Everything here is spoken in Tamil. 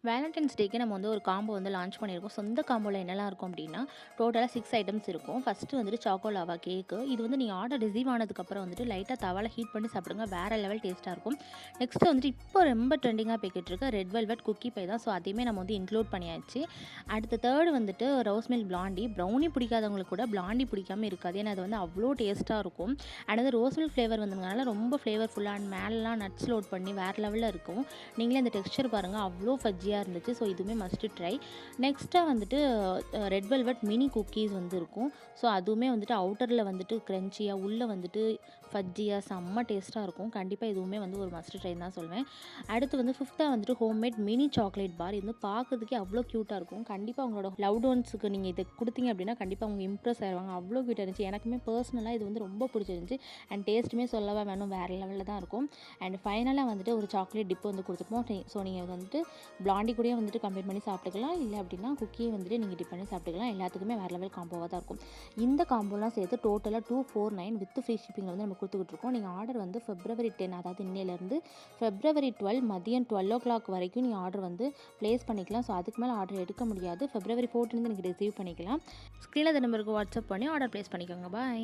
வேலண்டைன்ஸ் டேக்கு நம்ம வந்து ஒரு காம்போ வந்து லான்ச் பண்ணியிருக்கோம். ஸோ இந்த காம்போல என்னலாம் இருக்கும் அப்படின்னா, டோட்டலா 6 ஐட்டம்ஸ் இருக்கும். ஃபர்ஸ்ட்டு வந்துட்டு சாக்கோ லாவா கேக்கு. இது வந்து நீங்க ஆர்டர் ரிசீவ் ஆனதுக்கப்புறம் வந்துட்டு லைட்டா தவால ஹீட் பண்ணி சாப்பிடுங்க. வேற லெவல் டேஸ்ட்டா இருக்கும். நெக்ஸ்ட்டு வந்துட்டு இப்போ ரொம்ப ட்ரெண்டிங்கா போய்க்கிட்டு இருக்க ரெட் வெல்வெட் குக்கி பை தான். ஸோ அதையுமே நம்ம வந்து இன்க்ளூட் பண்ணியாச்சு. அடுத்து தேர்டு வந்துட்டு ரோஸ் மில்க் பிளாண்டி. ப்ரௌனி பிடிக்காதவங்களுக்கு கூட பிளாண்டி பிடிக்காம இருக்காது. ஏன்னா அது வந்து அவ்வளோ டேஸ்ட்டா இருக்கும். அண்ட் அது ரோஸ் மில்க் ஃப்ளேவர் வந்ததுனால ரொம்ப ஃப்ளேவர்ஃபுல்லா அண்ட் மேலலாம் நட்ஸ் லோட் பண்ணி வேற லெவல்ல இருக்கும். நீங்களே இந்த டெக்ஸ்சர் பாருங்கள், அவ்வளோ ஃபஜ்ஜியாக இருந்துச்சு. ஸோ இதுவுமே மஸ்ட்டு ட்ரை. நெக்ஸ்ட்டாக வந்துட்டு ரெட் வெல்வெட் மினி குக்கீஸ் வந்து இருக்கும். ஸோ அதுவுமே வந்துட்டு அவுட்டரில் வந்துட்டு க்ரன்ச்சியாக, உள்ளே வந்துட்டு ஃபஜ்ஜியாக செம்ம டேஸ்ட்டாக இருக்கும். கண்டிப்பாக இதுவுமே வந்து ஒரு மஸ்ட்டு ட்ரைன்னு தான் சொல்வேன். அடுத்து வந்து ஃபிஃப்த்தாக வந்துட்டு ஹோம்மேட் மினி சாக்லேட் பார். இது வந்து பார்க்கறதுக்கே அவ்வளோ க்யூட்டாக இருக்கும். கண்டிப்பாக உங்களோட லவ்ட் ஒன்ஸுக்கு நீங்கள் இதை கொடுத்தீங்க அப்படின்னா கண்டிப்பாக அவங்க இம்ப்ரெஸ் ஆயிடுவாங்க. அவ்வளோ க்யூட்டாக இருந்துச்சு. எனக்குமே பர்சனலாக இது வந்து ரொம்ப பிடிச்சிருந்துச்சு. அண்ட் டேஸ்ட்டுமே சொல்லவா வேணும், வேறு லெவலில் தான் இருக்கும். அண்ட் ஃபைனலாக வந்துட்டு ஒரு சாக்லேட் டிப் வந்து கொடுத்துருப்போம். ஸோ நீங்கள் வந்துட்டு பிளாண்டி கூடயே வந்துட்டு கம்பைன் பண்ணி சாப்பிட்டுக்கலாம். இல்லை அப்படின்னா குக்கியை வந்துட்டு நீங்கள் டிப் பண்ணி சாப்பிட்டுக்கலாம். எல்லாத்துக்குமே வேறு லெவல் காம்போவாக தான் இருக்கும். இந்த காம்போலாம் சேர்த்து டோட்டலாக 249 வித் ஃப்ரீ ஷிப்பிங் வந்து நம்ம கொடுத்துக்கிட்ருக்கோம். நீங்கள் ஆர்டர் வந்து February 10, அதாவது இன்னையிலேருந்து February 12 மதியம் 12 வரைக்கும் நீங்கள் ஆர்டர் வந்து ப்ளேஸ் பண்ணிக்கலாம். ஸோ அதுக்கு மேலே ஆர்டர் எடுக்க முடியாது. February 14 நீங்கள் ரிசீவ் பண்ணிக்கலாம். ஸ்க்ரீனில் நம்பருக்கு வாட்ஸ்அப் பண்ணி ஆர்டர் ப்ளேஸ் பண்ணிக்கோங்க. பாய்.